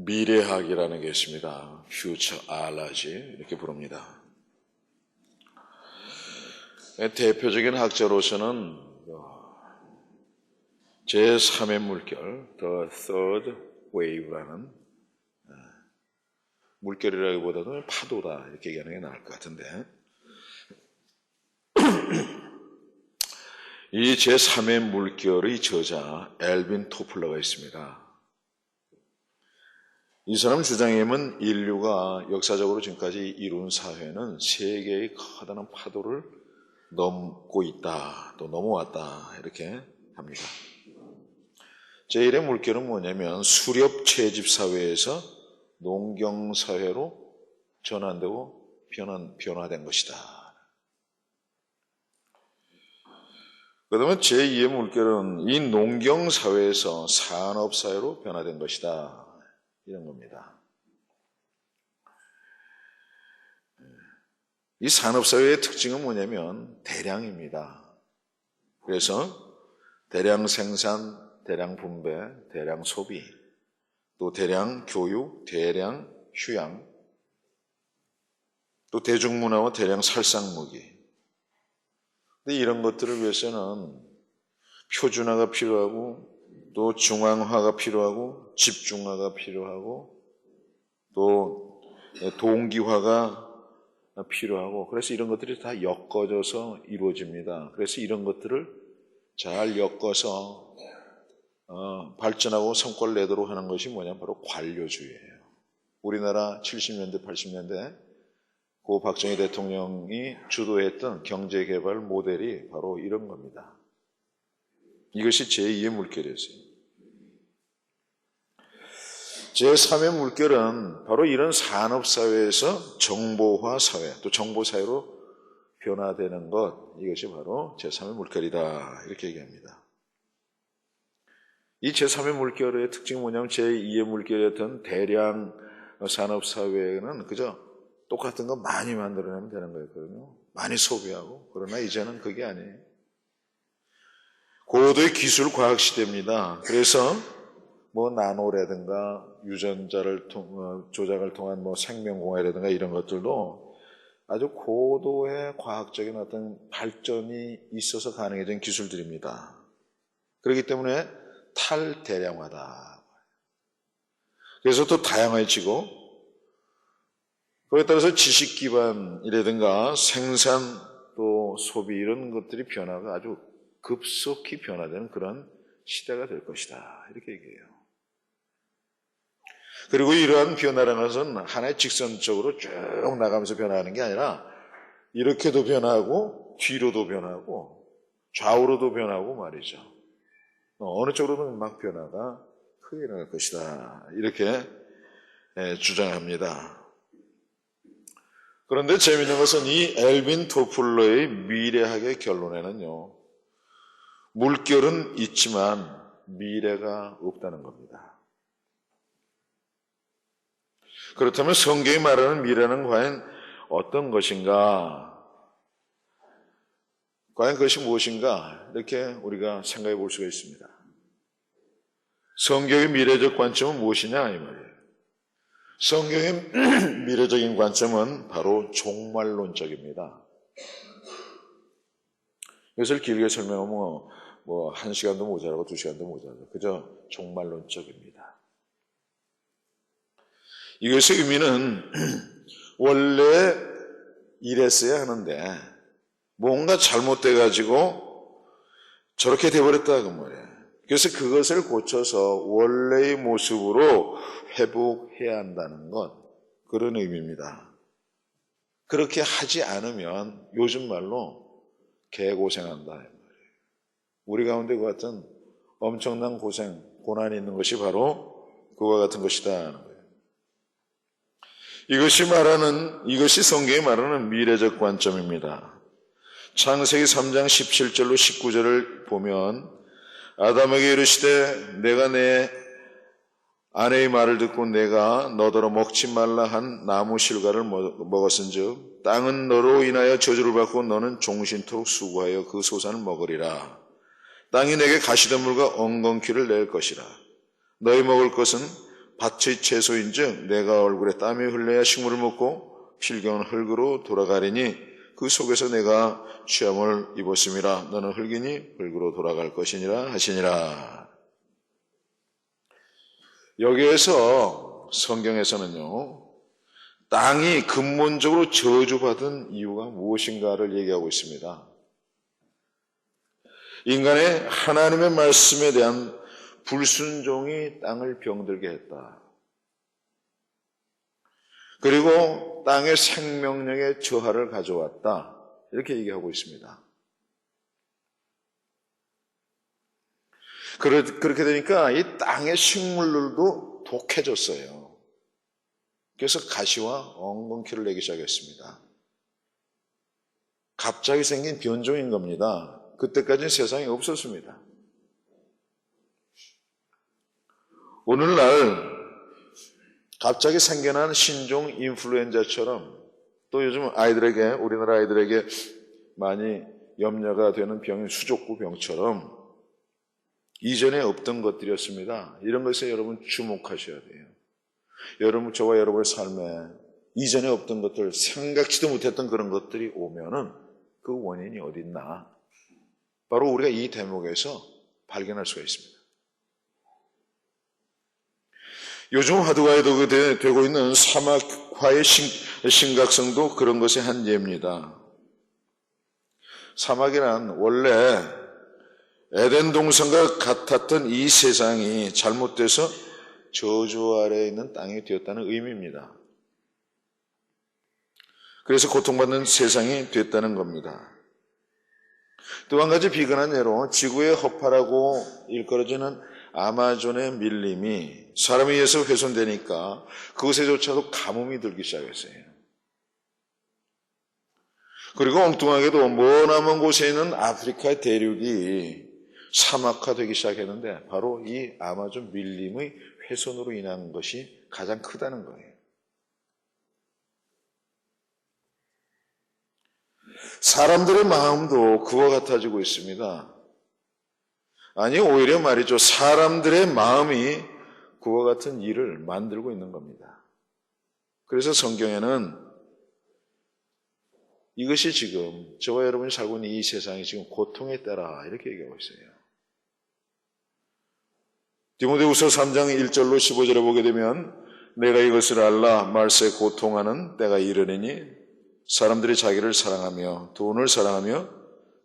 미래학이라는 게 있습니다. 퓨처알러지 이렇게 부릅니다. 대표적인 학자로서는 제3의 물결, The Third Wave라는 물결이라기보다도 파도다 이렇게 얘기하는 게 나을 것 같은데, 이 제3의 물결의 저자 엘빈 토플러가 있습니다. 이 사람 주장임은 인류가 역사적으로 지금까지 이룬 사회는 세계의 커다란 파도를 넘고 있다, 또 넘어왔다 이렇게 합니다. 제1의 물결은 뭐냐면 수렵 채집 사회에서 농경 사회로 전환되고 변화된 것이다. 그다음에 제2의 물결은 이 농경 사회에서 산업 사회로 변화된 것이다. 이런 겁니다. 이 산업사회의 특징은 뭐냐면 대량입니다. 그래서 대량 생산, 대량 분배, 대량 소비, 또 대량 교육, 대량 휴양, 또 대중문화와 대량 살상무기. 근데 이런 것들을 위해서는 표준화가 필요하고, 또 중앙화가 필요하고, 집중화가 필요하고, 또 동기화가 필요하고, 그래서 이런 것들이 다 엮어져서 이루어집니다. 그래서 이런 것들을 잘 엮어서 발전하고 성과를 내도록 하는 것이 뭐냐면 바로 관료주의예요. 우리나라 70년대, 80년대 고 박정희 대통령이 주도했던 경제개발 모델이 바로 이런 겁니다. 이것이 제2의 물결이었어요. 제3의 물결은 바로 이런 산업사회에서 정보화 사회, 또 정보사회로 변화되는 것, 이것이 바로 제3의 물결이다 이렇게 얘기합니다. 이 제3의 물결의 특징이 뭐냐면 제2의 물결이었던 대량 산업사회는 그저 똑같은 거 많이 만들어내면 되는 거였거든요. 많이 소비하고. 그러나 이제는 그게 아니에요. 고도의 기술 과학 시대입니다. 그래서 뭐 나노라든가 유전자를 조작을 통한 뭐 생명공학이라든가 이런 것들도 아주 고도의 과학적인 어떤 발전이 있어서 가능해진 기술들입니다. 그렇기 때문에 탈대량화다. 그래서 또 다양해지고, 그에 따라서 지식 기반이라든가 생산 또 소비 이런 것들이 변화가 아주 급속히 변화되는 그런 시대가 될 것이다 이렇게 얘기해요. 그리고 이러한 변화라는 것은 하나의 직선적으로 쭉 나가면서 변화하는 게 아니라 이렇게도 변하고 뒤로도 변하고 좌우로도 변하고 말이죠. 어느 쪽으로든 막 변화가 크게 일어날 것이다 이렇게 주장합니다. 그런데 재미있는 것은 이 엘빈 토플러의 미래학의 결론에는요, 물결은 있지만 미래가 없다는 겁니다. 그렇다면 성경이 말하는 미래는 과연 어떤 것인가? 과연 그것이 무엇인가? 이렇게 우리가 생각해 볼 수가 있습니다. 성경의 미래적 관점은 무엇이냐 이 말이에요. 성경의 미래적인 관점은 바로 종말론적입니다. 이것을 길게 설명하면 뭐 1시간도 모자라고 2시간도 모자라고 그저 종말론적입니다. 이것의 의미는 원래 이랬어야 하는데 뭔가 잘못돼가지고 저렇게 돼버렸다 그 말이에요. 그래서 그것을 고쳐서 원래의 모습으로 회복해야 한다는 것, 그런 의미입니다. 그렇게 하지 않으면 요즘 말로 개고생한다. 우리 가운데 그 같은 엄청난 고생, 고난이 있는 것이 바로 그와 같은 것이다. 이것이 성경이 말하는 미래적 관점입니다. 창세기 3장 17절로 19절을 보면 아담에게 이르시되 내가 내 아내의 말을 듣고 내가 너더러 먹지 말라 한 나무 실과를 먹었은즉 땅은 너로 인하여 저주를 받고 너는 종신토록 수고하여 그 소산을 먹으리라. 땅이 내게 가시덤불과 엉겅퀴를 낼 것이라. 너희 먹을 것은 밭의 채소인즉 내가 얼굴에 땀이 흘러야 식물을 먹고 필경은 흙으로 돌아가리니 그 속에서 내가 취함을 입었음이라. 너는 흙이니 흙으로 돌아갈 것이니라 하시니라. 여기에서 성경에서는요, 땅이 근본적으로 저주받은 이유가 무엇인가를 얘기하고 있습니다. 인간의 하나님의 말씀에 대한 불순종이 땅을 병들게 했다. 그리고 땅의 생명력에 저하를 가져왔다. 이렇게 얘기하고 있습니다. 그렇게 되니까 이 땅의 식물들도 독해졌어요. 그래서 가시와 엉겅퀴를 내기 시작했습니다. 갑자기 생긴 변종인 겁니다. 그때까지는 세상에 없었습니다. 오늘날 갑자기 생겨난 신종 인플루엔자처럼 또 요즘 우리나라 아이들에게 많이 염려가 되는 병인 수족구 병처럼 이전에 없던 것들이었습니다. 이런 것에 여러분 주목하셔야 돼요. 저와 여러분의 삶에 이전에 없던 것들, 생각지도 못했던 그런 것들이 오면은 그 원인이 어디 있나? 바로 우리가 이 대목에서 발견할 수가 있습니다. 요즘 화두가 되고 있는 사막화의 심각성도 그런 것의 한 예입니다. 사막이란 원래 에덴 동산과 같았던 이 세상이 잘못돼서 저주 아래에 있는 땅이 되었다는 의미입니다. 그래서 고통받는 세상이 됐다는 겁니다. 또 한 가지 비근한 예로 지구의 허파라고 일컬어지는 아마존의 밀림이 사람에 의해서 훼손되니까 그것에조차도 가뭄이 들기 시작했어요. 그리고 엉뚱하게도 머나먼 곳에 있는 아프리카 대륙이 사막화되기 시작했는데 바로 이 아마존 밀림의 훼손으로 인한 것이 가장 크다는 거예요. 사람들의 마음도 그와 같아지고 있습니다. 아니, 오히려 말이죠. 사람들의 마음이 그와 같은 일을 만들고 있는 겁니다. 그래서 성경에는 이것이 지금 저와 여러분이 살고 있는 이 세상이 지금 고통에 따라 이렇게 얘기하고 있어요. 디모데후서 3장 1절로 15절에 보게 되면 내가 이것을 알라 말세 고통하는 때가 이르리니 사람들이 자기를 사랑하며 돈을 사랑하며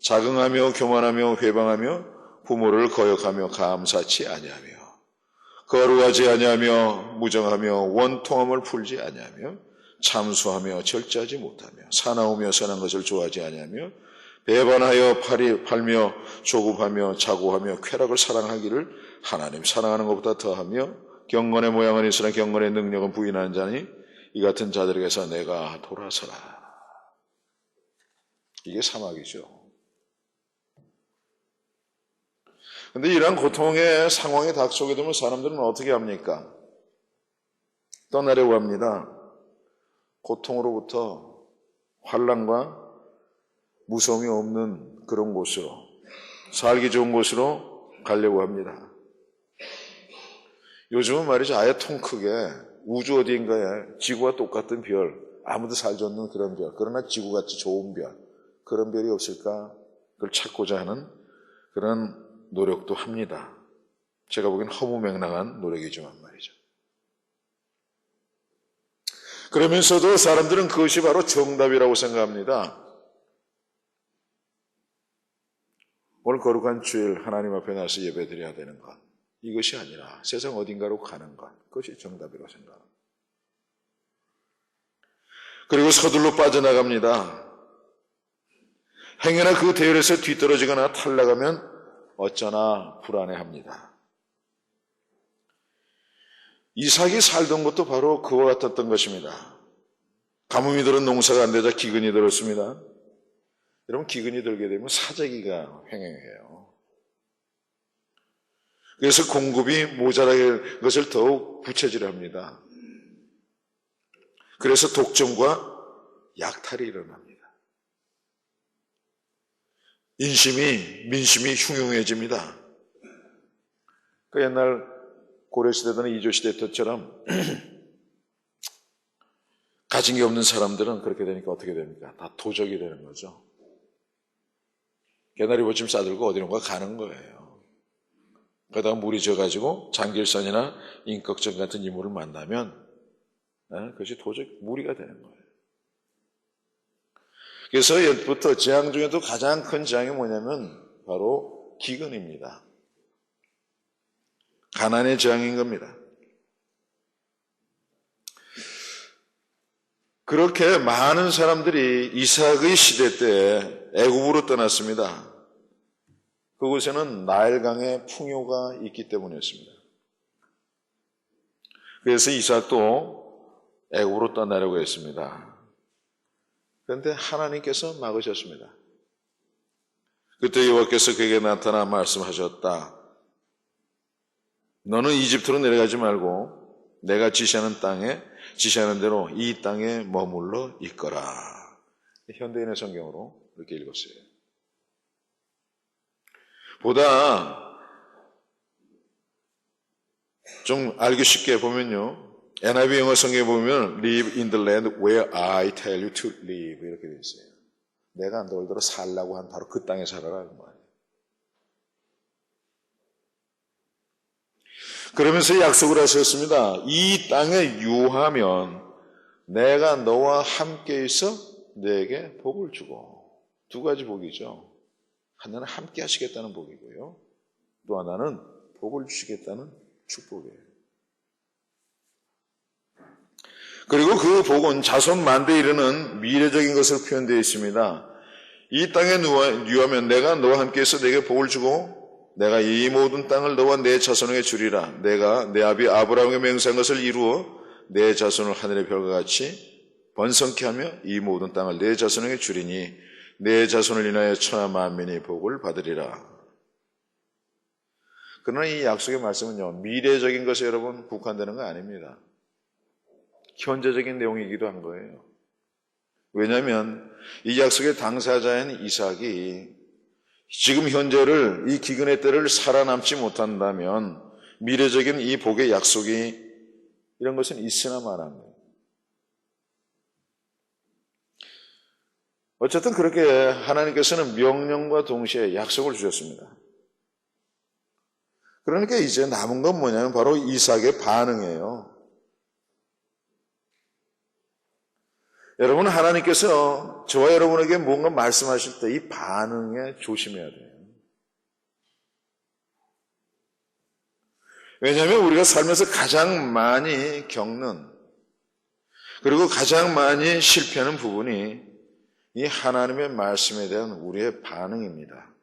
자긍하며 교만하며 회방하며 부모를 거역하며 감사치 아니하며 거룩하지 아니하며 무정하며 원통함을 풀지 아니하며 참수하며 절제하지 못하며 사나우며 선한 것을 좋아하지 아니하며 배반하여 팔며 조급하며 자고하며 쾌락을 사랑하기를 하나님 사랑하는 것보다 더하며 경건의 모양은 있으나 경건의 능력은 부인하는 자니 이 같은 자들에게서 내가 돌아서라. 이게 사막이죠. 그런데 이러한 고통의 상황에 닥쳐오게 되면 사람들은 어떻게 합니까? 떠나려고 합니다. 고통으로부터 환난과 무서움이 없는 그런 곳으로, 살기 좋은 곳으로 가려고 합니다. 요즘은 말이죠, 아예 통 크게 우주 어디인가에 지구와 똑같은 별, 아무도 살지 않는 그런 별, 그러나 지구같이 좋은 별, 그런 별이 없을까? 그걸 찾고자 하는 그런 노력도 합니다. 제가 보기엔 허무맹랑한 노력이지만 말이죠. 그러면서도 사람들은 그것이 바로 정답이라고 생각합니다. 오늘 거룩한 주일 하나님 앞에 나서 예배드려야 되는 것, 이것이 아니라 세상 어딘가로 가는 것, 그것이 정답이라고 생각합니다. 그리고 서둘러 빠져나갑니다. 행여나 그 대열에서 뒤떨어지거나 탈락하면 어쩌나 불안해합니다. 이삭이 살던 것도 바로 그와 같았던 것입니다. 가뭄이 들은 농사가 안 되자 기근이 들었습니다. 여러분, 기근이 들게 되면 사재기가 횡행해요. 그래서 공급이 모자랄 것을 더욱 부채질합니다. 그래서 독점과 약탈이 일어납니다. 민심이 흉흉해집니다. 그 옛날 고려시대나 이조시대 때처럼 가진 게 없는 사람들은 그렇게 되니까 어떻게 됩니까? 다 도적이 되는 거죠. 개나리 보침 싸들고 어디론가 가는 거예요. 그러다가 물이 져가지고 장길선이나 임꺽정 같은 인물을 만나면 그것이 도적 무리가 되는 거예요. 그래서 옛부터 재앙 중에도 가장 큰 재앙이 뭐냐면 바로 기근입니다. 가난의 재앙인 겁니다. 그렇게 많은 사람들이 이삭의 시대 때 애굽으로 떠났습니다. 그곳에는 나일강의 풍요가 있기 때문이었습니다. 그래서 이삭도 애굽으로 떠나려고 했습니다. 그런데 하나님께서 막으셨습니다. 그때 여호와께서 그에게 나타나 말씀하셨다. 너는 이집트로 내려가지 말고 내가 지시하는 대로 이 땅에 머물러 있거라. 현대인의 성경으로 이렇게 읽었어요. 보다 좀 알기 쉽게 보면요. NIV 영어 성경에 보면 live in the land where I tell you to live 이렇게 되어 있어요. 내가 너희들로 살라고 한 바로 그 땅에 살아라 그 말이에요. 그러면서 약속을 하셨습니다. 이 땅에 유하면 내가 너와 함께 있어 내게 복을 주고. 두 가지 복이죠. 하나는 함께 하시겠다는 복이고요. 또 하나는 복을 주시겠다는 축복이에요. 그리고 그 복은 자손 만대에 이르는 미래적인 것으로 표현되어 있습니다. 이 땅에 유하면 내가 너와 함께 있어 내게 복을 주고 내가 이 모든 땅을 너와 내 자손에게 주리라. 내가 내 아비 아브라함에게 맹세한 것을 이루어 내 자손을 하늘의 별과 같이 번성케 하며 이 모든 땅을 내 자손에게 주리니 내 자손을 인하여 천하 만민이 복을 받으리라. 그러나 이 약속의 말씀은요, 미래적인 것에 여러분 국한되는 거 아닙니다. 현재적인 내용이기도 한 거예요. 왜냐하면 이 약속의 당사자인 이삭이 지금 현재를 이 기근의 때를 살아남지 못한다면 미래적인 이 복의 약속이 이런 것은 있으나 마나한 거예요. 어쨌든 그렇게 하나님께서는 명령과 동시에 약속을 주셨습니다. 그러니까 이제 남은 건 뭐냐면 바로 이삭의 반응이에요. 여러분, 하나님께서 저와 여러분에게 뭔가 말씀하실 때 이 반응에 조심해야 돼요. 왜냐하면 우리가 살면서 가장 많이 겪는 그리고 가장 많이 실패하는 부분이 이 하나님의 말씀에 대한 우리의 반응입니다.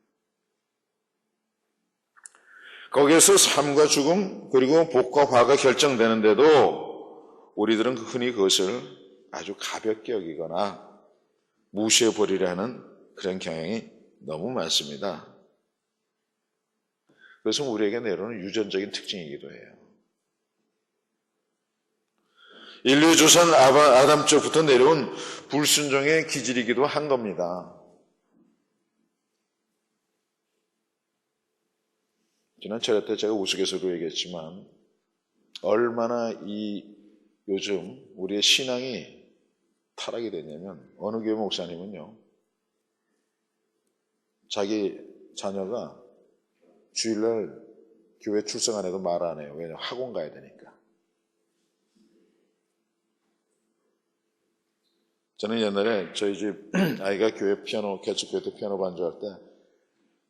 거기에서 삶과 죽음 그리고 복과 화가 결정되는데도 우리들은 흔히 그것을 아주 가볍게 여기거나 무시해버리려 하는 그런 경향이 너무 많습니다. 그것은 우리에게 내려오는 유전적인 특징이기도 해요. 인류 조상 아담 쪽부터 내려온 불순종의 기질이기도 한 겁니다. 지난 철야 때 제가 우스갯소리로 얘기했지만 얼마나 요즘 우리의 신앙이 타락이 됐냐면 어느 교회 목사님은요, 자기 자녀가 주일날 교회 출석 안 해도 말 안 해요. 왜냐하면 학원 가야 되니까. 저는 옛날에 저희 집 아이가 교회 개척교회 때 피아노 반주할 때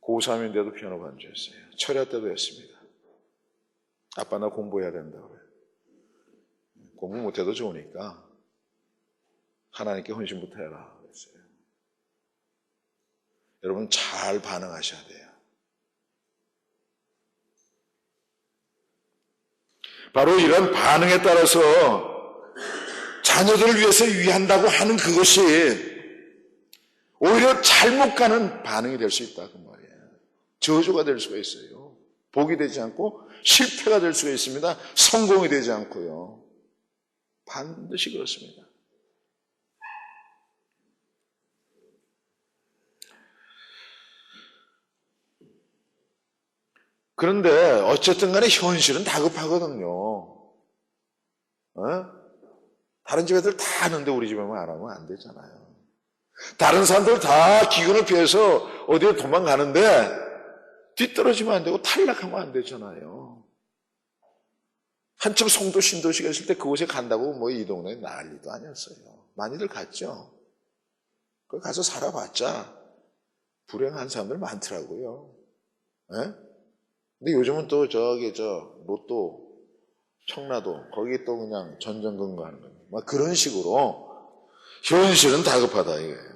고3인데도 피아노 반주했어요. 철야 때도 했습니다. 아빠 나 공부해야 된다 그래요. 공부 못해도 좋으니까 하나님께 헌신부터 해라 그랬어요. 여러분 잘 반응하셔야 돼요. 바로 이런 반응에 따라서 자녀들을 위해서 위한다고 하는 그것이 오히려 잘못 가는 반응이 될 수 있다 그 말이에요. 저주가 될 수가 있어요. 복이 되지 않고 실패가 될 수가 있습니다. 성공이 되지 않고요. 반드시 그렇습니다. 그런데 어쨌든 간에 현실은 다급하거든요. 다른 집 애들 다 하는데 우리 집에만 안 하면 안 되잖아요. 다른 사람들 다 기근을 피해서 어디에 도망가는데 뒤떨어지면 안 되고 탈락하면 안 되잖아요. 한참 송도 신도시가 있을 때 그곳에 간다고 뭐 이 동네 난리도 아니었어요. 많이들 갔죠. 거기 가서 살아봤자 불행한 사람들 많더라고요. 근데 요즘은 또 로또, 청라도 거기 또 그냥 전전긍긍하는 거예요. 막 그런 식으로 현실은 다급하다 이거예요.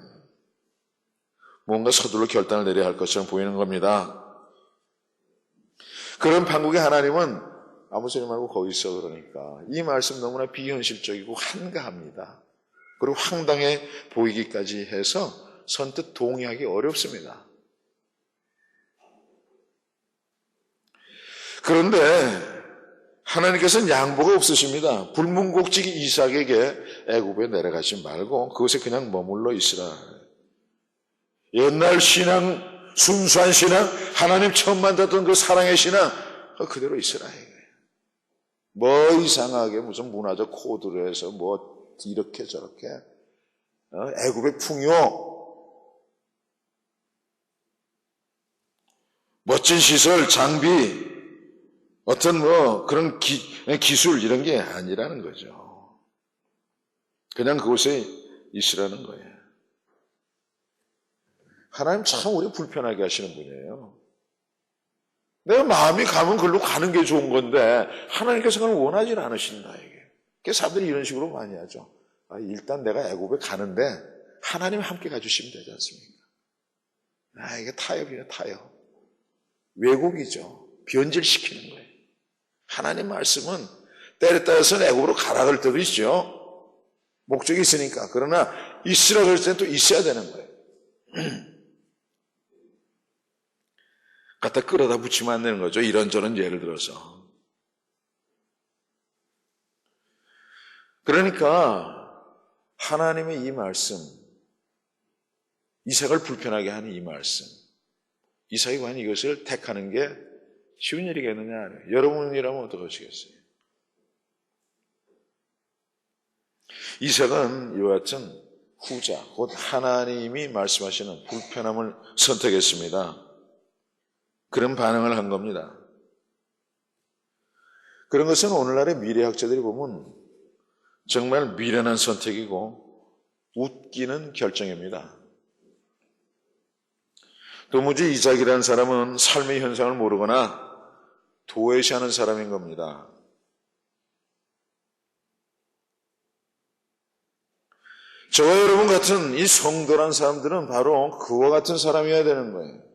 뭔가 서둘러 결단을 내려야 할 것처럼 보이는 겁니다. 그런 판국의 하나님은 아무 소리 말고 거기 있어 그러니까 이 말씀 너무나 비현실적이고 한가합니다. 그리고 황당해 보이기까지 해서 선뜻 동의하기 어렵습니다. 그런데 하나님께서는 양보가 없으십니다. 불문곡지기 이삭에게 애굽에 내려가지 말고 그곳에 그냥 머물러 있으라. 옛날 신앙, 순수한 신앙, 하나님 처음 만났던 그 사랑의 신앙 그대로 있으라. 뭐 이상하게 무슨 문화적 코드로 해서 뭐 이렇게 저렇게 애굽의 풍요, 멋진 시설, 장비, 어떤 뭐 그런 기술 이런 게 아니라는 거죠. 그냥 그곳에 있으라는 거예요. 하나님 참 우리 불편하게 하시는 분이에요. 내가 마음이 가면 그걸로 가는 게 좋은 건데 하나님께서 그걸 원하지 않으신다 이게. 그래서 사람들이 이런 식으로 많이 하죠. 일단 내가 애굽에 가는데 하나님 함께 가주시면 되지 않습니까? 이게 타협이에요, 타협. 왜곡이죠. 변질시키는 거예요. 하나님 말씀은 때에 따라서는 애굽으로 가라 그럴 때도 있죠. 목적이 있으니까. 그러나 있으라 그럴 때는 또 있어야 되는 거예요. 갖다 끌어다 붙이면 안 되는 거죠. 이런저런 예를 들어서. 그러니까 하나님의 이 말씀, 이삭을 불편하게 하는 이 말씀, 이삭이 과연 이것을 택하는 게 쉬운 일이겠느냐? 여러분이라면 어떡하시겠어요? 이삭은 이와 같은 후자, 곧 하나님이 말씀하시는 불편함을 선택했습니다. 그런 반응을 한 겁니다. 그런 것은 오늘날의 미래학자들이 보면 정말 미련한 선택이고 웃기는 결정입니다. 도무지 이삭이라는 사람은 삶의 현상을 모르거나 도외시하는 사람인 겁니다. 저와 여러분 같은 이 성도란 사람들은 바로 그와 같은 사람이어야 되는 거예요.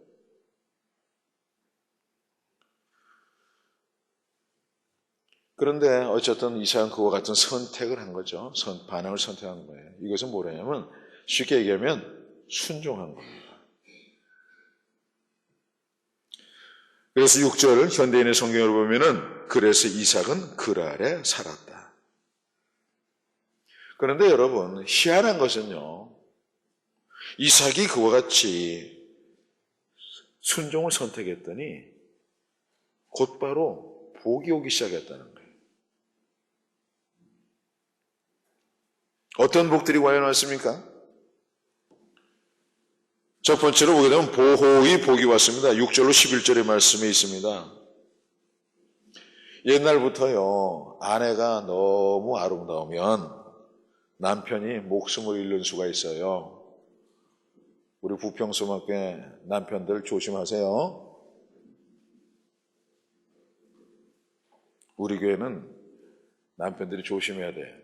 그런데 어쨌든 이삭은 그와 같은 선택을 한 거죠. 반응을 선택한 거예요. 이것은 뭐냐면 쉽게 얘기하면 순종한 겁니다. 그래서 6절 현대인의 성경을 보면은 그래서 이삭은 그랄에 살았다. 그런데 여러분 희한한 것은요. 이삭이 그와 같이 순종을 선택했더니 곧바로 복이 오기 시작했다는 거예요. 어떤 복들이 과연 왔습니까? 첫 번째로 보게 되면 보호의 복이 왔습니다. 6절로 11절의 말씀에 있습니다. 옛날부터요, 아내가 너무 아름다우면 남편이 목숨을 잃는 수가 있어요. 우리 부평소학교의 남편들 조심하세요. 우리 교회는 남편들이 조심해야 돼요.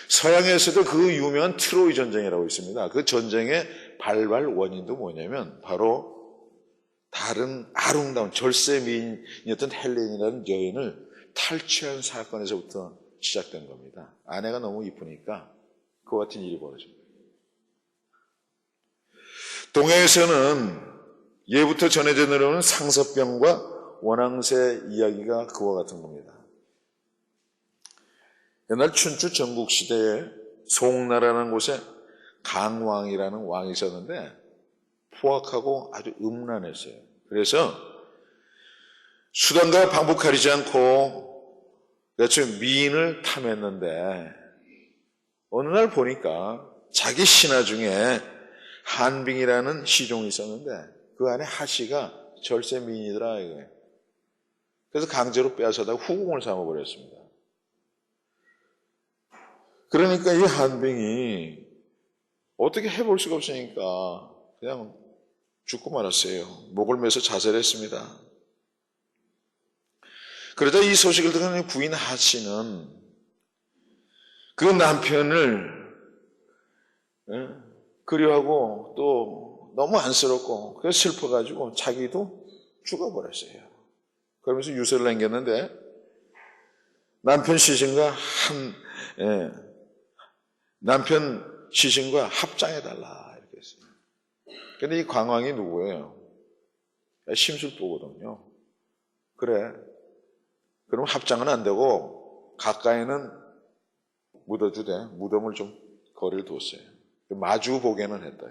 서양에서도 그 유명한 트로이 전쟁이라고 있습니다. 그 전쟁의 발발 원인도 뭐냐면 바로 다른 아름다운 절세 미인이었던 헬렌이라는 여인을 탈취한 사건에서부터 시작된 겁니다. 아내가 너무 이쁘니까 그와 같은 일이 벌어집니다. 동해에서는 예부터 전해져 내려오는 상서병과 원앙새 이야기가 그와 같은 겁니다. 옛날 춘추 전국시대에 송나라라는 곳에 강왕이라는 왕이 있었는데 포악하고 아주 음란했어요. 그래서 수단과 방법 가리지 않고 미인을 탐했는데 어느 날 보니까 자기 신하 중에 한빙이라는 시종이 있었는데 그 안에 하씨가 절세 미인이더라 이거예요. 그래서 강제로 빼앗아다가 후궁을 삼아버렸습니다. 그러니까 이 한빙이 어떻게 해볼 수가 없으니까 그냥 죽고 말았어요. 목을 매서 자살했습니다. 그러자 이 소식을 듣는 부인 하씨는 그 남편을 그리워하고 또 너무 안쓰럽고 그래서 슬퍼가지고 자기도 죽어버렸어요. 그러면서 유서를 남겼는데 남편 시신과 합장해달라 이렇게 했어요. 근데 이 광왕이 누구예요? 심술보거든요. 그래. 그럼 합장은 안 되고 가까이는 묻어주되 무덤을 좀 거리를 뒀어요. 마주 보게는 했다.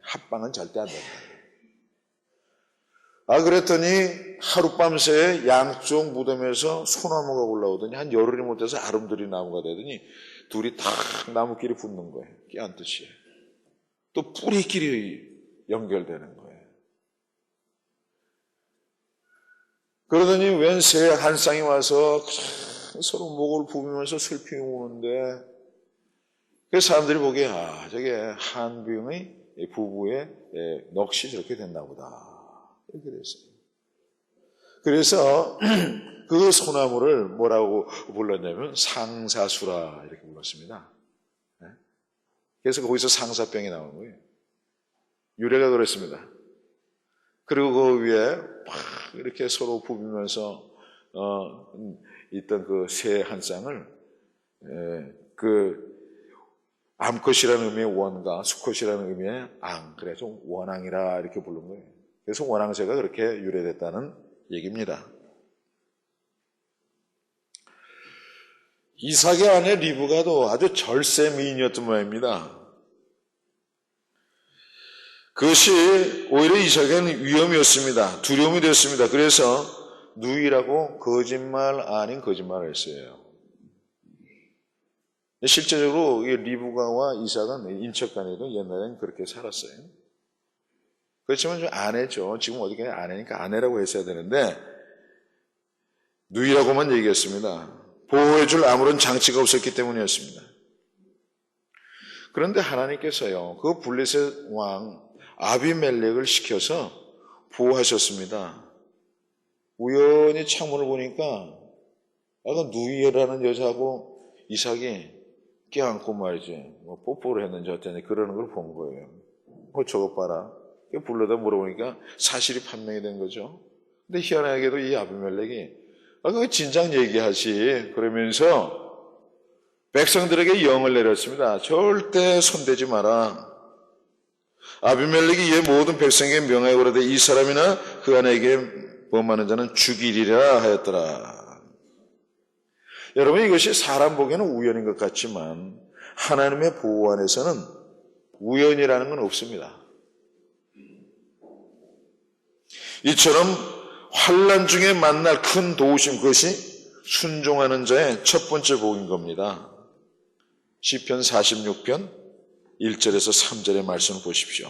합방은 절대 안 된다. 그랬더니 하룻밤새 양쪽 무덤에서 소나무가 올라오더니 한 열흘이 못해서 아름드리 나무가 되더니 둘이 탁 나무끼리 붙는 거예요. 끼안듯이. 또 뿌리끼리 연결되는 거예요. 그러더니 웬 새 한 쌍이 와서 서로 목을 부비면서 슬피 우는데 그 사람들이 보기에 저게 한빙의 부부의 넋이 저렇게 됐나 보다 이렇게 됐어요. 그래서 그 소나무를 뭐라고 불렀냐면 상사수라 이렇게 불렀습니다. 그래서 거기서 상사병이 나오는 거예요. 유래가 그랬습니다. 그리고 그 위에 막 이렇게 서로 부비면서 있던 그 새 한 쌍을 그 암컷이라는 의미의 원과 수컷이라는 의미의 앙, 그래서 원앙이라 이렇게 부른 거예요. 그래서 원앙새가 그렇게 유래됐다는 얘기입니다. 이삭의 아내 리브가도 아주 절세 미인이었던 모양입니다. 그것이 오히려 이삭에는 위험이었습니다. 두려움이 됐습니다. 그래서 누이라고 거짓말 아닌 거짓말을 했어요. 실제적으로 리브가와 이삭은 인척간에도 옛날에는 그렇게 살았어요. 그렇지만 좀 아내죠. 지금 어디 가냐 아내니까 아내라고 했어야 되는데 누이라고만 얘기했습니다. 보호해줄 아무런 장치가 없었기 때문이었습니다. 그런데 하나님께서요, 그 블레셋 왕 아비멜렉을 시켜서 보호하셨습니다. 우연히 창문을 보니까 아까 누이라는 여자하고 이삭이 껴안고 말이지, 뽀뽀를 했는지 어땠는지 그러는 걸 본 거예요. 저것 봐라. 불러다 물어보니까 사실이 판명이 된 거죠. 근데 희한하게도 이 아비멜렉이 그거 진작 얘기하지 그러면서 백성들에게 영을 내렸습니다. 절대 손대지 마라. 아비멜렉이 이 모든 백성에게 명하여 그러되 이 사람이나 그 아내에게 범하는 자는 죽이리라 하였더라. 여러분, 이것이 사람 보기에는 우연인 것 같지만 하나님의 보호 안에서는 우연이라는 건 없습니다. 이처럼 환난 중에 만날 큰 도우심, 그것이 순종하는 자의 첫 번째 복인 겁니다. 시편 46편 1절에서 3절의 말씀을 보십시오.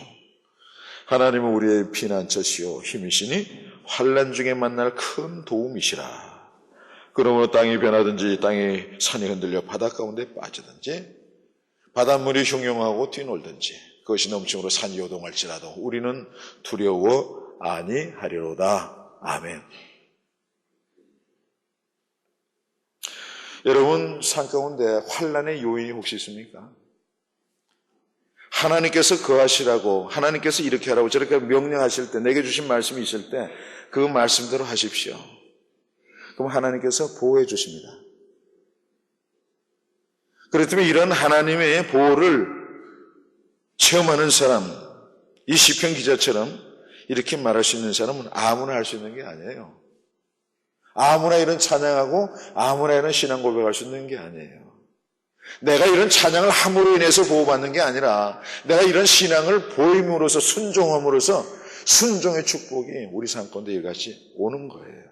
하나님은 우리의 피난처시요 힘이시니 환난 중에 만날 큰 도움이시라. 그러므로 땅이 변하든지 땅이 산이 흔들려 바다 가운데 빠지든지 바닷물이 흉용하고 뛰놀든지 그것이 넘침으로 산이 요동할지라도 우리는 두려워 아니하리로다. 아멘. 여러분, 산 가운데 환난의 요인이 혹시 있습니까? 하나님께서 거하시라고, 하나님께서 이렇게 하라고 저렇게 명령하실 때, 내게 주신 말씀이 있을 때 그 말씀대로 하십시오. 그럼 하나님께서 보호해 주십니다. 그렇다면 이런 하나님의 보호를 체험하는 사람, 이 시편 기자처럼 이렇게 말할 수 있는 사람은 아무나 할 수 있는 게 아니에요. 아무나 이런 찬양하고 아무나 이런 신앙 고백할 수 있는 게 아니에요. 내가 이런 찬양을 함으로 인해서 보호받는 게 아니라 내가 이런 신앙을 보임으로써 순종함으로써 순종의 축복이 우리 삶 가운데 일같이 오는 거예요.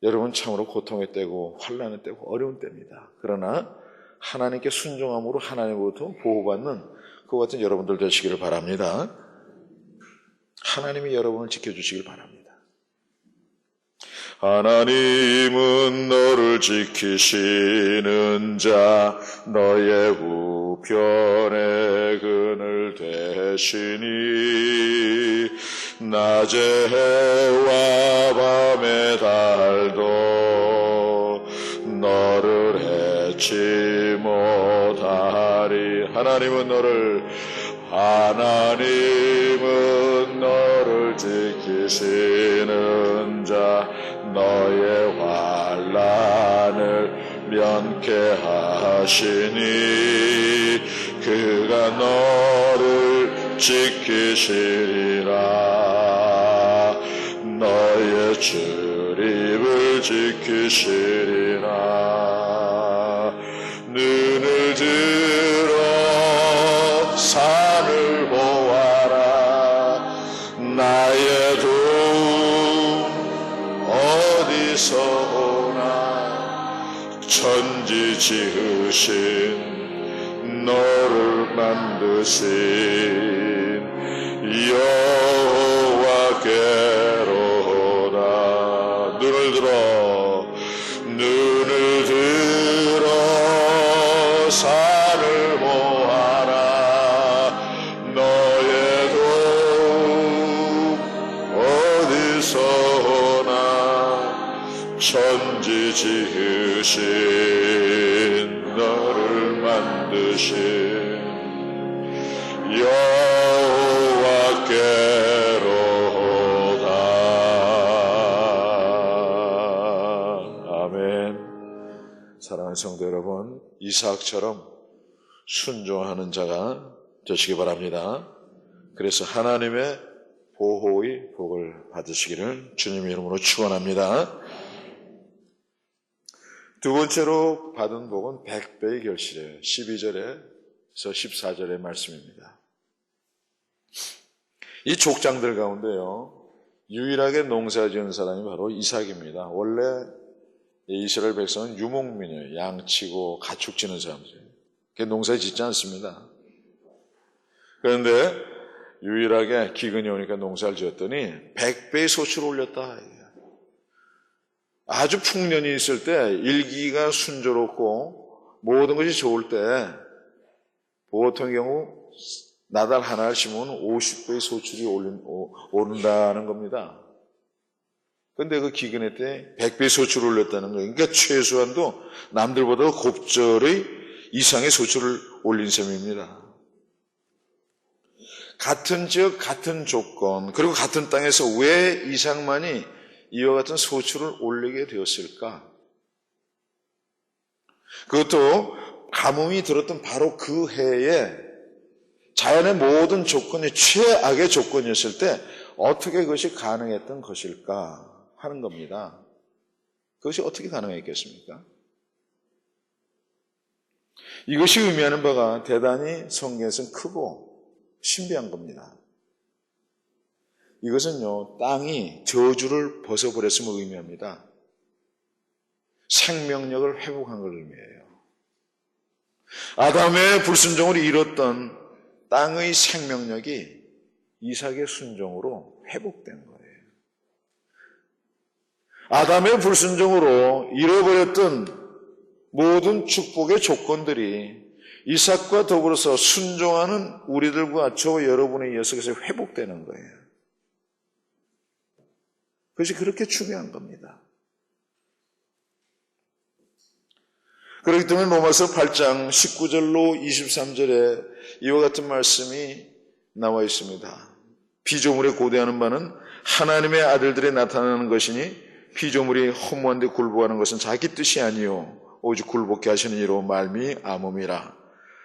여러분 참으로 고통의 때고 환난의 때고 어려운 때입니다. 그러나 하나님께 순종함으로 하나님으로부터 보호받는 그와 같은 여러분들 되시기를 바랍니다. 하나님이 여러분을 지켜주시길 바랍니다. 하나님은 너를 지키시는 자 너의 우편에 그늘 되시니 낮의 해와 밤의 달도 너를 해치 못하리. 하나님은 너를 지키시는 자 너의 환난을 면케하시니 그가 너를 지키시리라. 너의 출입을 지키시리라. 눈을 들어 산을 보아라. 나의 도움 어디서 오나. 천지 지으신 너를 만드신 여호와께로다. 눈을 들어 산을 보아라. 너의 도움 어디서 오나. 천지 지으신 너를 만드신 여호와께로다. 아멘. 사랑하는 성도 여러분, 이삭처럼 순종하는 자가 되시기 바랍니다. 그래서 하나님의 보호의 복을 받으시기를 주님의 이름으로 축원합니다. 두 번째로 받은 복은 100배의 결실이에요. 12절에서 14절의 말씀입니다. 이 족장들 가운데요, 유일하게 농사 지은 사람이 바로 이삭입니다. 원래 이스라엘 백성은 유목민이에요. 양치고 가축 지는 사람들이에요. 농사 짓지 않습니다. 그런데 유일하게 기근이 오니까 농사를 지었더니 100배의 소출을 올렸다. 아주 풍년이 있을 때, 일기가 순조롭고 모든 것이 좋을 때 보통 경우 나달 하나를 심으면 50배의 소출이 오른다는 겁니다. 그런데 그 기근의 때 100배의 소출을 올렸다는 거예요. 그러니까 최소한도 남들보다 곱절의 이상의 소출을 올린 셈입니다. 같은 지역, 같은 조건, 그리고 같은 땅에서 왜 이삭만이 이와 같은 소출을 올리게 되었을까? 그것도 가뭄이 들었던 바로 그 해에 자연의 모든 조건이 최악의 조건이었을 때 어떻게 그것이 가능했던 것일까 하는 겁니다. 그것이 어떻게 가능했겠습니까? 이것이 의미하는 바가 대단히 성경에서는 크고 신비한 겁니다. 이것은요, 땅이 저주를 벗어버렸음을 의미합니다. 생명력을 회복한 걸 의미해요. 아담의 불순종으로 잃었던 땅의 생명력이 이삭의 순종으로 회복된 거예요. 아담의 불순종으로 잃어버렸던 모든 축복의 조건들이 이삭과 더불어서 순종하는 우리들과 저와 여러분에 의해서 회복되는 거예요. 그것이 그렇게 중요한 겁니다. 그렇기 때문에 로마서 8장 19절로 23절에 이와 같은 말씀이 나와 있습니다. 피조물에 고대하는 바는 하나님의 아들들에 나타나는 것이니 피조물이 허무한 데 굴복하는 것은 자기 뜻이 아니요 오직 굴복케 하시는 이로 말미암음이라.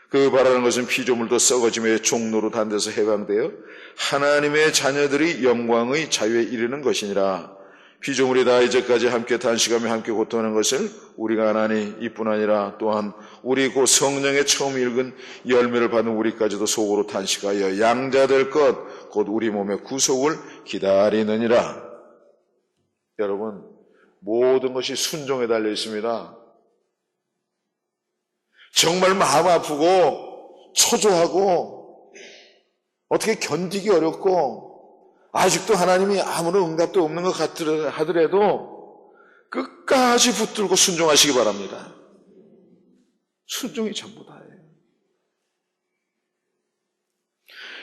그 바라는 것은 피조물도 썩어짐의 종로로 단 데서 해방되어 하나님의 자녀들이 영광의 자유에 이르는 것이니라. 피조물이 다 이제까지 함께 단식하며 함께 고통하는 것을 우리가 아나니 이뿐 아니라 또한 우리 곧 성령의 처음 읽은 열매를 받은 우리까지도 속으로 단식하여 양자될 것 곧 우리 몸의 구속을 기다리느니라. 여러분, 모든 것이 순종에 달려 있습니다. 정말 마음 아프고 초조하고 어떻게 견디기 어렵고 아직도 하나님이 아무런 응답도 없는 것 하더라도 끝까지 붙들고 순종하시기 바랍니다. 순종이 전부 다예요.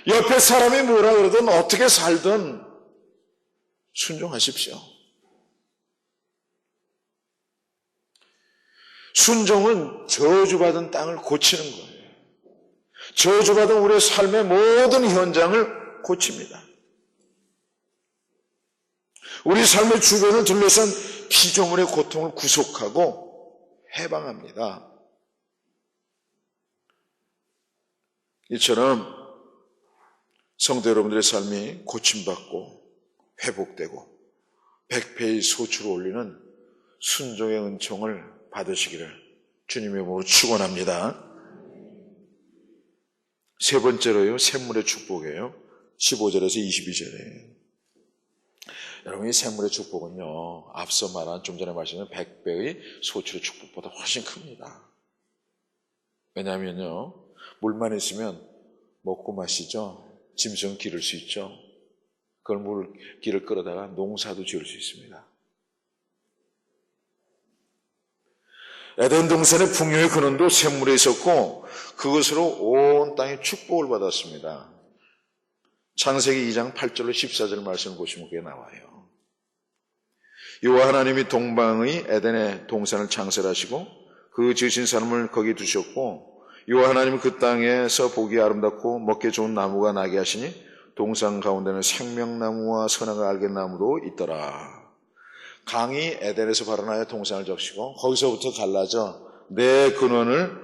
옆에 사람이 뭐라 그러든 어떻게 살든 순종하십시오. 순종은 저주받은 땅을 고치는 거예요. 저주받은 우리의 삶의 모든 현장을 고칩니다. 우리 삶의 주변을 둘러싼 피조물의 고통을 구속하고 해방합니다. 이처럼 성도 여러분들의 삶이 고침받고 회복되고 백배의 소출을 올리는 순종의 은총을 받으시기를 주님의 이름으로 축원합니다. 세 번째로요, 샘물의 축복이에요. 15절에서 22절에. 여러분, 이 샘물의 축복은요, 앞서 말한 좀 전에 말씀드린 100배의 소출의 축복보다 훨씬 큽니다. 왜냐하면요, 물만 있으면 먹고 마시죠. 짐승은 기를 수 있죠. 그걸 길을 끌어다가 농사도 지을 수 있습니다. 에덴 동산의 풍요의 근원도 샘물에 있었고 그것으로 온 땅에 축복을 받았습니다. 창세기 2장 8절로 14절 말씀을 보시면 그게 나와요. 여호와 하나님이 동방의 에덴의 동산을 창설하시고 그 지으신 사람을 거기 두셨고 여호와 하나님은 그 땅에서 보기 아름답고 먹기 좋은 나무가 나게 하시니 동산 가운데는 생명나무와 선악을 알게 나무도 있더라. 강이 에덴에서 발원하여 동산을 적시고 거기서부터 갈라져 내 근원을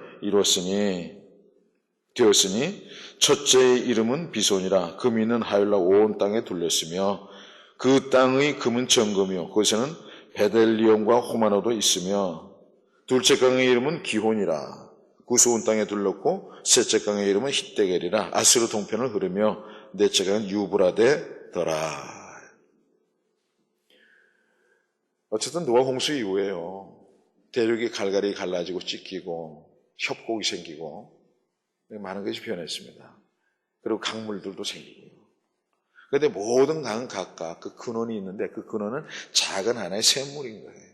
되었으니 첫째의 이름은 비손이라. 금이 있는 하율라 온 땅에 둘렸으며 그 땅의 금은 정금이요 거기서는 베델리온과 호마노도 있으며 둘째 강의 이름은 기혼이라. 구스온 땅에 둘렀고 셋째 강의 이름은 hit데겔이라. 아스루 동편을 흐르며 넷째 강은 유브라데더라. 어쨌든 노아 홍수 이후에요, 대륙이 갈갈이 갈라지고 찢기고 협곡이 생기고 많은 것이 변했습니다. 그리고 강물들도 생기고요. 그런데 모든 강은 각각 그 근원이 있는데 그 근원은 작은 하나의 샘물인 거예요.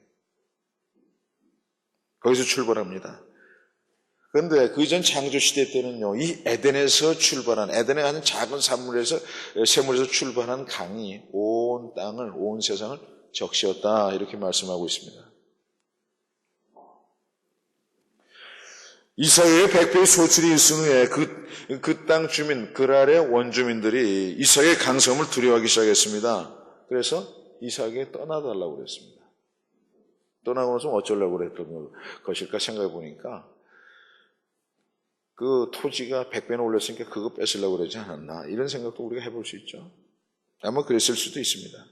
거기서 출발합니다. 그런데 그 전 창조시대 때는요, 이 에덴에서 출발한, 에덴에 가는 작은 샘물에서 출발한 강이 온 땅을, 온 세상을 적시었다, 이렇게 말씀하고 있습니다. 이삭에게 100배의 소출이 있은 후에 그 땅 주민, 그랄의 원주민들이 이삭의 강성을 두려워하기 시작했습니다. 그래서 이삭에게 떠나달라고 그랬습니다. 떠나고 나서 어쩌려고 그랬던 것일까 생각해 보니까 그 토지가 100배나 올렸으니까 그거 뺏으려고 그러지 않았나, 이런 생각도 우리가 해볼 수 있죠. 아마 그랬을 수도 있습니다.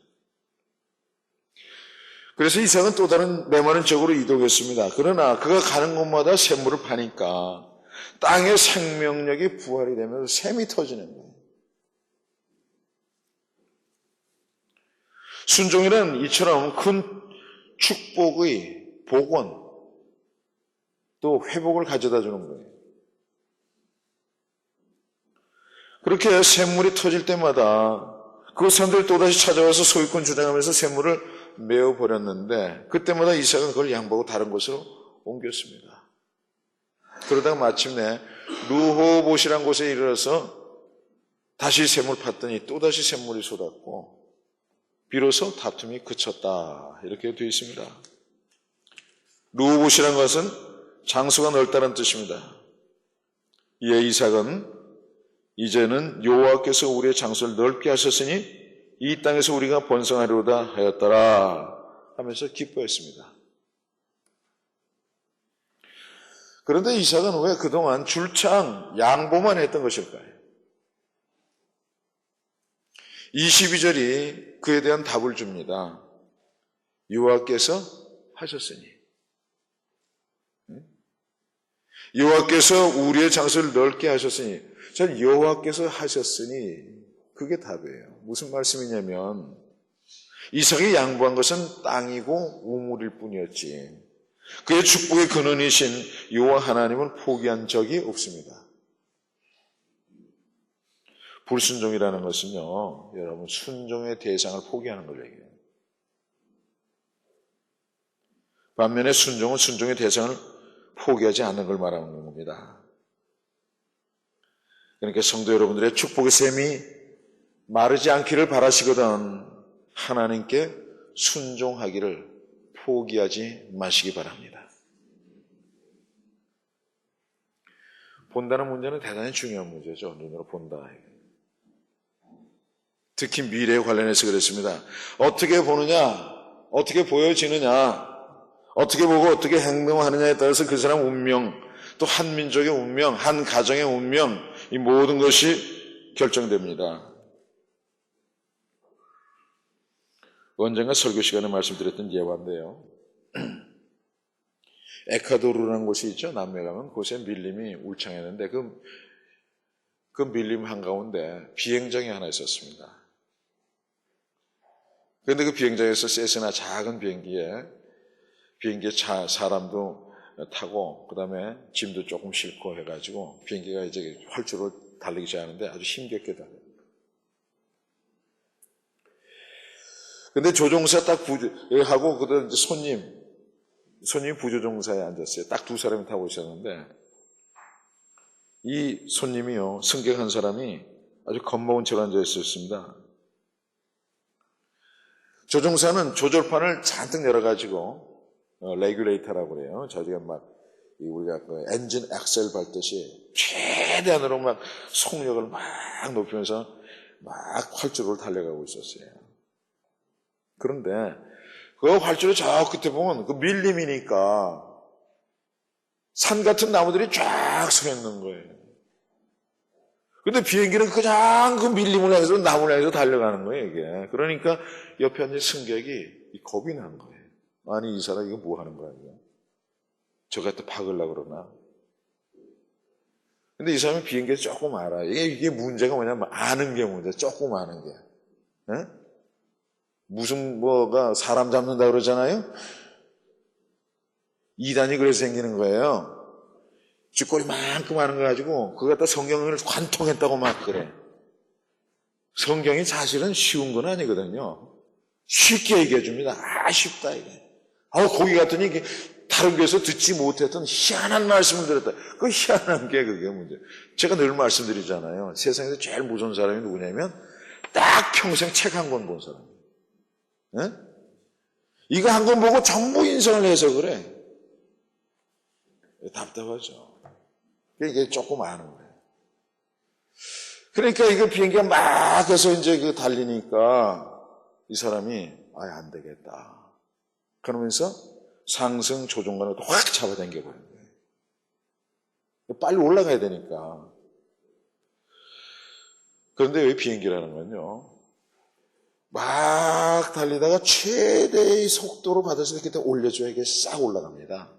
그래서 이삭은 또 다른 메마른 쪽으로 이동했습니다. 그러나 그가 가는 곳마다 샘물을 파니까 땅의 생명력이 부활이 되면서 샘이 터지는 거예요. 순종이란 이처럼 큰 축복의 복원 또 회복을 가져다 주는 거예요. 그렇게 샘물이 터질 때마다 그 사람들이 또다시 찾아와서 소유권 주장하면서 샘물을 메어버렸는데 그때마다 이삭은 그걸 양보하고 다른 곳으로 옮겼습니다. 그러다가 마침내 르호봇이라는 곳에 이르러서 다시 샘을 팠더니 또다시 샘물이 쏟았고 비로소 다툼이 그쳤다, 이렇게 되어 있습니다. 르호봇이라는 것은 장소가 넓다는 뜻입니다. 이에 이삭은 이제는 여호와께서 우리의 장소를 넓게 하셨으니 이 땅에서 우리가 번성하리로다 하였더라 하면서 기뻐했습니다. 그런데 이삭은 왜 그동안 줄창 양보만 했던 것일까요? 22절이 그에 대한 답을 줍니다. 여호와께서 하셨으니. 여호와께서 우리의 장소를 넓게 하셨으니. 전 여호와께서 하셨으니 그게 답이에요. 무슨 말씀이냐면 이삭이 양보한 것은 땅이고 우물일 뿐이었지 그의 축복의 근원이신 여호와 하나님은 포기한 적이 없습니다. 불순종이라는 것은요, 여러분 순종의 대상을 포기하는 걸 얘기해요. 반면에 순종은 순종의 대상을 포기하지 않는 걸 말하는 겁니다. 그러니까 성도 여러분들의 축복의 샘이 마르지 않기를 바라시거든 하나님께 순종하기를 포기하지 마시기 바랍니다. 본다는 문제는 대단히 중요한 문제죠. 눈으로 본다. 특히 미래에 관련해서 그랬습니다. 어떻게 보느냐, 어떻게 보여지느냐, 어떻게 보고 어떻게 행동하느냐에 따라서 그 사람 운명, 또 한 민족의 운명, 한 가정의 운명, 이 모든 것이 결정됩니다. 언젠가 설교 시간에 말씀드렸던 예화인데요. 에콰도르라는 곳이 있죠. 남미에 가면 곳에 밀림이 울창했는데 그 밀림 한가운데 비행장이 하나 있었습니다. 그런데 그 비행장에서 세스나 작은 비행기에 사람도 타고 그 다음에 짐도 조금 싣고 해가지고 비행기가 이제 활주로 달리기 시작하는데 아주 힘겹게 달려요. 근데 조종사 딱 하고 그다음 이제 손님이 부조종사에 앉았어요. 딱 두 사람이 타고 있었는데 이 손님이요 승객한 사람이 아주 겁먹은 채로 앉아 있었습니다. 조종사는 조절판을 잔뜩 열어가지고 레귤레이터라고 그래요. 저기가 막 우리가 그 엔진 엑셀 밟듯이 최대한으로 막 속력을 막 높이면서 막 활주로를 달려가고 있었어요. 그런데 그 활주로 저 끝에 보면 그 밀림이니까 산 같은 나무들이 쫙 서 있는 거예요. 근데 비행기는 그냥 그 밀림을 해서 나무를 해서 달려가는 거예요, 이게. 그러니까 옆에 앉은 승객이 겁이 난 거예요. 아니, 이 사람 이거 뭐 하는 거야, 이거? 저가 또 박으려고 그러나? 근데 이 사람이 비행기에 조금 알아요. 이게 문제가 뭐냐면 아는 게 문제, 조금 아는 게. 네? 무슨 뭐가 사람 잡는다 그러잖아요? 이단이 그래서 생기는 거예요. 쥐꼬리만큼 하는 거 가지고 그거 갖다 성경을 관통했다고 막 그래. 성경이 사실은 쉬운 건 아니거든요. 쉽게 얘기해 줍니다. 쉽다 이게. 거기 갔더니 이게 다른 교회에서 듣지 못했던 희한한 말씀을 들었다. 그 희한한 게 그게 문제. 제가 늘 말씀드리잖아요. 세상에서 제일 무서운 사람이 누구냐면 딱 평생 책 한 권 본 사람. 네? 이거 한 권 보고 전부 인성을 해서 그래. 답답하죠. 이게 조금 아는 거예요. 그러니까 이거 비행기가 막 해서 이제 달리니까 이 사람이 안 되겠다. 그러면서 상승 조종관을 확 잡아당겨 버린 거예요. 빨리 올라가야 되니까. 그런데 왜 비행기라는 건요. 막 달리다가 최대의 속도로 받아서 이렇게 올려줘야 이게 싹 올라갑니다.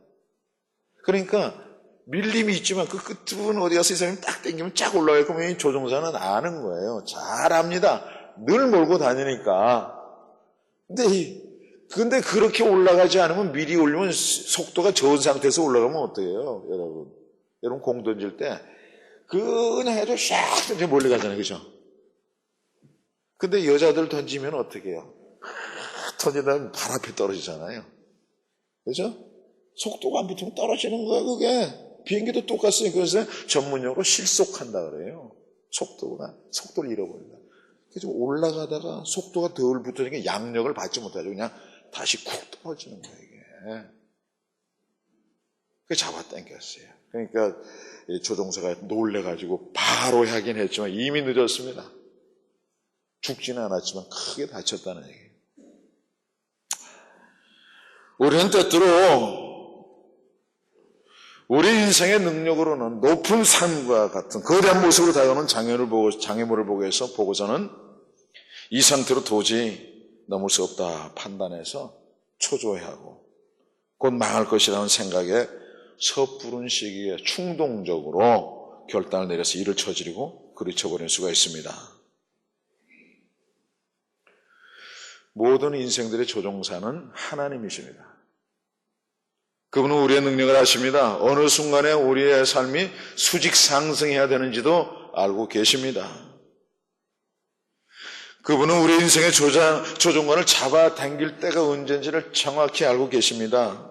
그러니까 밀림이 있지만 그 끝부분 어디 가서 이 사람이 딱 당기면 쫙 올라가요. 그러면 이 조종사는 아는 거예요. 잘 압니다. 늘 몰고 다니니까. 근데 그렇게 올라가지 않으면 미리 올리면 속도가 좋은 상태에서 올라가면 어때요, 여러분? 여러분 공 던질 때 그냥 해도 샥 던져 멀리 가잖아요, 그죠? 근데 여자들 던지면 어떻게 해요? 던지다 발 앞에 떨어지잖아요. 그죠? 속도가 안 붙으면 떨어지는 거야, 그게. 비행기도 똑같으니 그래서 전문용어로 실속한다 그래요. 속도를 잃어버린다. 그래서 올라가다가 속도가 덜 붙으니까 양력을 받지 못하죠. 그냥 다시 쿡 떨어지는 거예요, 이게. 그게 잡아당겼어요. 그러니까 조종사가 놀래가지고 바로 하긴 했지만 이미 늦었습니다. 죽지는 않았지만 크게 다쳤다는 얘기예요. 우리는 때때로 우리 인생의 능력으로는 높은 삶과 같은 거대한 모습으로 다가오는 장애물을 보고서는 이 상태로 도저히 넘을 수 없다 판단해서 초조해하고 곧 망할 것이라는 생각에 섣부른 시기에 충동적으로 결단을 내려서 일을 저지르고 그르쳐버릴 수가 있습니다. 모든 인생들의 조종사는 하나님이십니다. 그분은 우리의 능력을 아십니다. 어느 순간에 우리의 삶이 수직 상승해야 되는지도 알고 계십니다. 그분은 우리 인생의 조종관을 잡아당길 때가 언제인지를 정확히 알고 계십니다.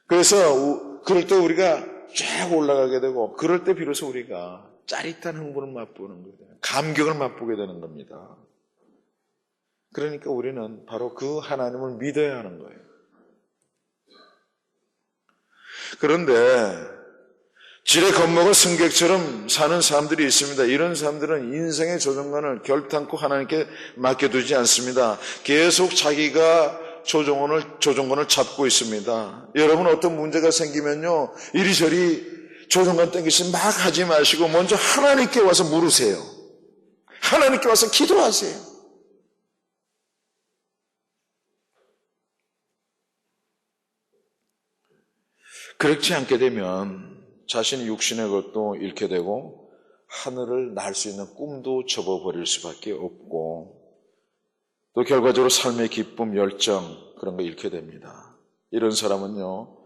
그래서 그럴 때 우리가 쫙 올라가게 되고 그럴 때 비로소 우리가 짜릿한 흥분을 맛보는 거예요. 감격을 맛보게 되는 겁니다. 그러니까 우리는 바로 그 하나님을 믿어야 하는 거예요. 그런데 지레 겁먹은 승객처럼 사는 사람들이 있습니다. 이런 사람들은 인생의 조종관을 결단코 하나님께 맡겨두지 않습니다. 계속 자기가 조종관을 잡고 있습니다. 여러분 어떤 문제가 생기면요, 이리저리 조종관 땡기시 막 하지 마시고 먼저 하나님께 와서 물으세요. 하나님께 와서 기도하세요. 그렇지 않게 되면 자신이 육신의 것도 잃게 되고 하늘을 날 수 있는 꿈도 접어버릴 수밖에 없고 또 결과적으로 삶의 기쁨, 열정 그런 거 잃게 됩니다. 이런 사람은요,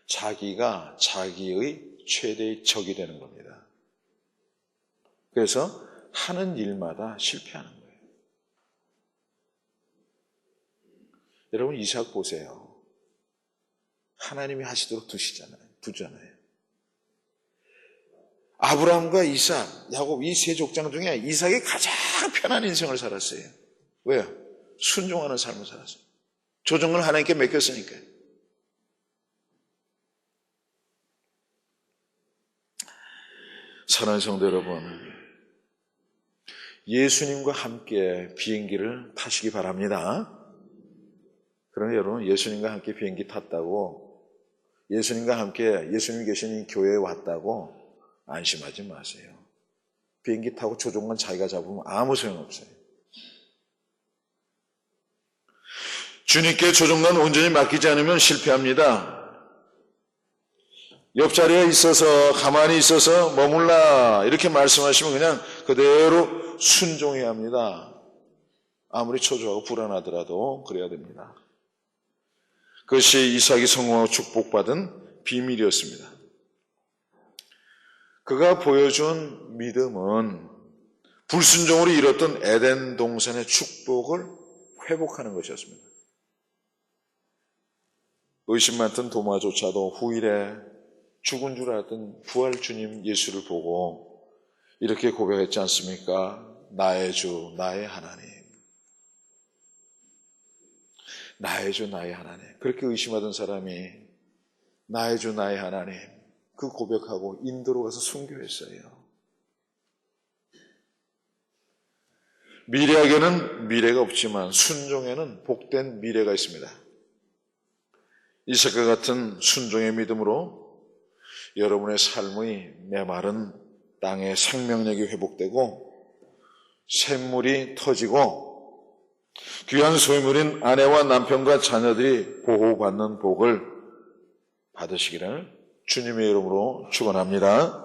자기가 자기의 최대의 적이 되는 겁니다. 그래서 하는 일마다 실패하는 거예요. 여러분 이삭 보세요. 하나님이 하시도록 두잖아요. 아브라함과 이삭, 야곱 이 세 족장 중에 이삭이 가장 편한 인생을 살았어요. 왜요? 순종하는 삶을 살았어요. 조종을 하나님께 맡겼으니까요. 사랑하는 성도 여러분, 예수님과 함께 비행기를 타시기 바랍니다. 그러나 여러분 예수님과 함께 비행기 탔다고 예수님과 함께 예수님이 계신 교회에 왔다고 안심하지 마세요. 비행기 타고 조종관 자기가 잡으면 아무 소용없어요. 주님께 조종관 온전히 맡기지 않으면 실패합니다. 옆자리에 있어서 가만히 있어서 머물라 이렇게 말씀하시면 그냥 그대로 순종해야 합니다. 아무리 초조하고 불안하더라도 그래야 됩니다. 그것이 이삭이 성공하고 축복받은 비밀이었습니다. 그가 보여준 믿음은 불순종으로 잃었던 에덴 동산의 축복을 회복하는 것이었습니다. 의심 많던 도마조차도 후일에 죽은 줄 알았던 부활 주님 예수를 보고 이렇게 고백했지 않습니까? 나의 주, 나의 하나님. 나의 주, 나의 하나님. 그렇게 의심하던 사람이 나의 주, 나의 하나님 그 고백하고 인도로 가서 순교했어요. 미래에게는 미래가 없지만 순종에는 복된 미래가 있습니다. 이삭과 같은 순종의 믿음으로 여러분의 삶의 메마른 땅의 생명력이 회복되고 샘물이 터지고 귀한 소유물인 아내와 남편과 자녀들이 보호받는 복을 받으시기를 주님의 이름으로 축원합니다.